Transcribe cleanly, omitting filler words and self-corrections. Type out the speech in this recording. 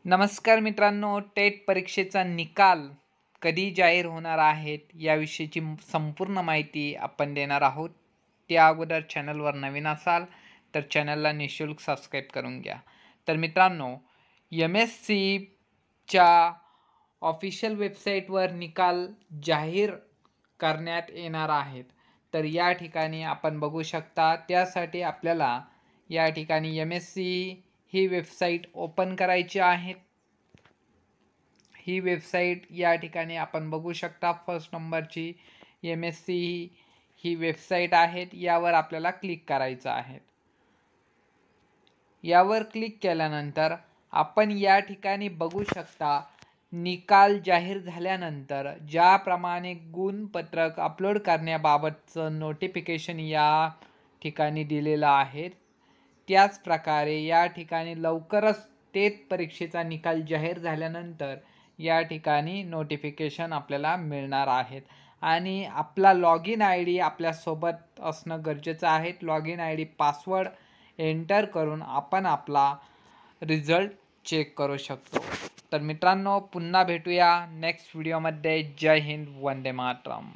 नमस्कार मित्रांनो, टेट परीक्षेचा निकाल कधी जाहीर होणार आहेत याविषयीची संपूर्ण माहिती आपण देणार आहोत. त्या अगोदर चॅनलवर नवीन असाल तर चॅनलला निःशुल्क सबस्क्राईब करून घ्या. तर मित्रांनो, MSCच्या ऑफिशियल वेबसाईटवर निकाल जाहीर करण्यात येणार आहेत. तर या ठिकाणी आपण बघू शकता, त्यासाठी आपल्याला या ठिकाणी MSC ही वेबसाईट ओपन करायची आहे. ही वेबसाईट या ठिकाणी आपण बघू शकता, फर्स्ट नंबरची MSC ही वेबसाईट आहे. यावर आपल्याला क्लिक करायचं आहे. यावर क्लिक केल्यानंतर आपण या ठिकाणी बघू शकता, निकाल जाहीर झाल्यानंतर ज्याप्रमाणे गुणपत्रक अपलोड करण्याबाबतचं नोटिफिकेशन या ठिकाणी दिलेलं आहे, त्याच प्रकारे या ठिकाणी लवकरच टेट परीक्षेचा निकाल जाहीर झाल्यानंतर या ठिकाणी नोटिफिकेशन आपल्याला मिळणार आहेत. आणि आपला लॉग इन ID आपल्यासोबत असणं गरजेचं आहे. Log in ID password enter करून आपण आपला रिझल्ट चेक करू शकतो. तर मित्रांनो, पुन्हा भेटूया नेक्स्ट व्हिडिओमध्ये. जय हिंद, वंदे मातरम.